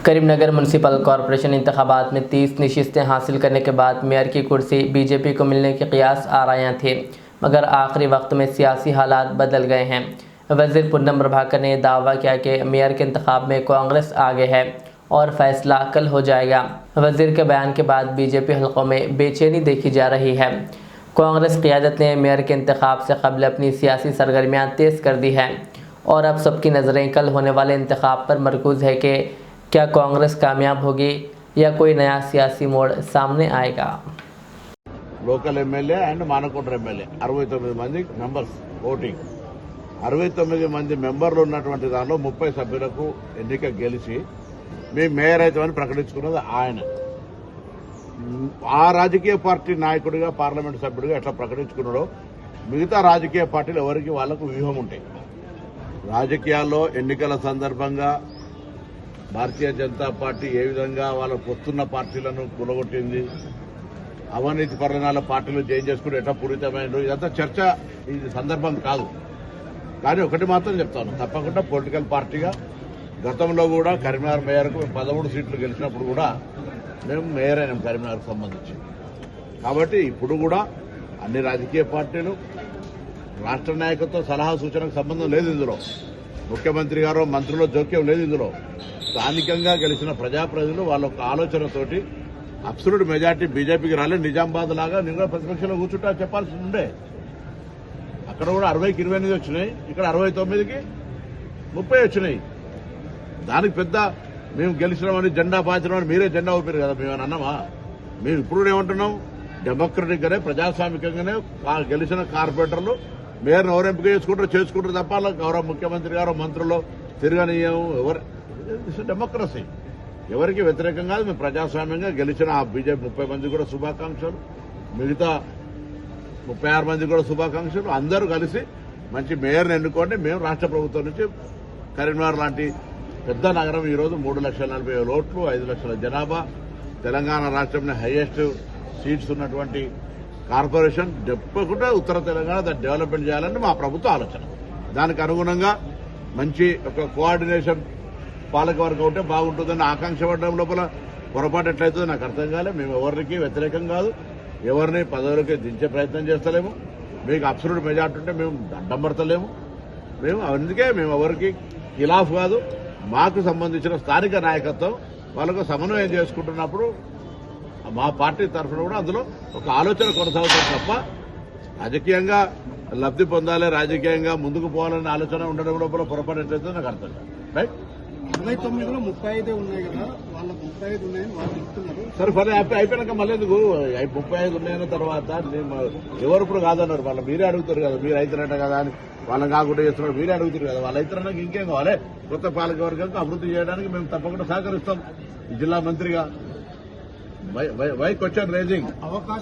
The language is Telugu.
करीमनगर म्यूनसिपल कॉरपोरेशन इंतखाबात में 30 नशिस्तें हासिल करने के बाद मेयर की कुर्सी बीजेपी को मिलने के कयास आरायां थे, मगर आखिरी वक्त में सियासी हालात बदल गए हैं। वज़ीर पूनम प्रभाकर ने दावा किया कि मेयर के इंतखाब में कांग्रेस आगे है और फैसला कल हो जाएगा। वज़ीर के बयान के बाद बीजेपी हलकों में बेचैनी देखी जा रही है। कांग्रेस क़ियादत ने मेयर के इंतखाब से कबल अपनी सियासी सरगर्मियाँ तेज़ कर दी है और अब सबकी नज़रें कल होने वाले इंतखाब पर मरकूज़ है कि क्या कांग्रेस कामयाब होगी या कोई नया सियासी मोड़ सामने आएगा। Local MLA and Manakonda MLA 69 మంది మెంబర్స్ ఓటింగ్ 69 మంది మెంబర్లు ఉన్నటువంటి దానిలో 30 సభ్యులకు ఎన్నిక గెలిచి మేము మేయర్ అవుతామని ప్రకటించుకున్నది ఆయన. ఆ రాజకీయ పార్టీ నాయకుడిగా పార్లమెంట్ సభ్యుడిగా ఎట్లా ప్రకటించుకున్నాడో మిగతా రాజకీయ పార్టీలు ఎవరికి వాళ్లకు వ్యూహం ఉంటాయి. రాజకీయాల్లో ఎన్నికల సందర్భంగా భారతీయ జనతా పార్టీ ఏ విధంగా వాళ్ళ పొత్తున్న పార్టీలను కూలగొట్టింది, అవినీతి పరిణామాల పార్టీలు చేంజ్ చేసుకుని ఎట్లా పూరితమైందో ఇదంతా చర్చ ఈ సందర్భం కాదు. కానీ ఒకటి మాత్రం చెప్తాను, తప్పకుండా పొలిటికల్ పార్టీగా గతంలో కూడా కరీంనగర్ మేయర్కు 13 సీట్లు గెలిచినప్పుడు కూడా మేము మేయర్ అయినాం కరీంనగర్కు సంబంధించి. కాబట్టి ఇప్పుడు కూడా అన్ని రాజకీయ పార్టీలు రాష్ట్ర నాయకత్వ సలహా సూచనకు సంబంధం లేదు. ఇందులో ముఖ్యమంత్రి గారు మంత్రుల జోక్యం లేదు. ఇందులో స్థానికంగా గెలిచిన ప్రజాప్రతినిధులు వాళ్ళ ఒక ఆలోచనతోటి అబ్సల్యూట్ మెజార్టీ బీజేపీకి రాలేదు. నిజామాబాద్ లాగా నేను కూడా ప్రతిపక్షంలో కూర్చుంటా చెప్పాల్సి ఉండే. అక్కడ కూడా 60కి 28 వచ్చినాయి, ఇక్కడ 69కి 30 వచ్చినాయి. దానికి పెద్ద మేము గెలిచినామని జెండా పాచినామని మీరే జెండా ఊపారు కదా. మేమని అన్నామా? మేము ఇప్పుడు ఏమంటున్నాం, డెమోక్రటిక్ గానే ప్రజాస్వామికంగానే గెలిచిన కార్పొరేటర్లు మేయర్ని ఎవరు ఎంపిక చేసుకుంటారు తప్ప గౌరవ ముఖ్యమంత్రి గారు మంత్రులు తిరగనీయము. ఎవరు డెమోక్రసీ ఎవరికి వ్యతిరేకం కాదు. మేము ప్రజాస్వామ్యంగా గెలిచిన ఆ బీజేపీ 30 మంది కూడా శుభాకాంక్షలు, మిగతా 36 మంది కూడా శుభాకాంక్షలు. అందరూ కలిసి మంచి మేయర్ని ఎన్నుకోండి. మేము రాష్ట్ర ప్రభుత్వం నుంచి కరీంనగర్ లాంటి పెద్ద నగరం ఈరోజు 3,40,000 ఓట్లు, 5 లక్షల జనాభా, తెలంగాణ రాష్ట్రంలో హైయెస్ట్ సీట్స్ ఉన్నటువంటి కార్పొరేషన్ తప్పకుండా ఉత్తర తెలంగాణ దాన్ని డెవలప్మెంట్ చేయాలని మా ప్రభుత్వ ఆలోచన. దానికి అనుగుణంగా మంచి ఒక కోఆర్డినేషన్ పాలకవర్గం ఉంటే బాగుంటుందని ఆకాంక్ష పడడం లోపల పొరపాటు ఎట్లయితుందో నాకు అర్థం కాలే. మేము ఎవరికి వ్యతిరేకం కాదు, ఎవరిని పదవులకి దించే ప్రయత్నం చేస్తలేము. మీకు అబ్సల్యూట్ మెజార్టీ ఉంటే మేము అడ్డం పడతలేము. అందుకే మేము ఎవరికి ఖిలాఫ్ కాదు. మాకు సంబంధించిన స్థానిక నాయకత్వం వాళ్ళకు సమన్వయం చేసుకుంటున్నప్పుడు మా పార్టీ తరఫున కూడా అందులో ఒక ఆలోచన కొనసాగుతుంది తప్ప రాజకీయంగా లబ్ధి పొందాలి, రాజకీయంగా ముందుకు పోవాలనే ఆలోచన ఉండడం లోపల పొరపాటు ఎట్లయితే నాకు అర్థం కాదు. రైట్, 29లో 35 ఉన్నాయి కదా, వాళ్ళకు 35 ఉన్నాయని వాళ్ళు చెప్తున్నారు. సరే పని అయిపోయినాక మళ్ళీ ఎందుకు 35 ఉన్నాయన్న తర్వాత ఎవరు ఇప్పుడు కాదన్నారు. వాళ్ళు మీరే అడుగుతారు కదా, మీరు అవుతారట కదా అని. వాళ్ళని కాకుండా చేస్తున్నారు, మీరే అడుగుతారు కదా. వాళ్ళు అవుతారన్నాక ఇంకేం కావాలి? కొత్త పాలక వర్గానికి అభివృద్ధి చేయడానికి మేము తప్పకుండా సహకరిస్తాం. ఈ జిల్లా మంత్రిగా వై క్వశ్చన్ రేజింగ్ అవకాశం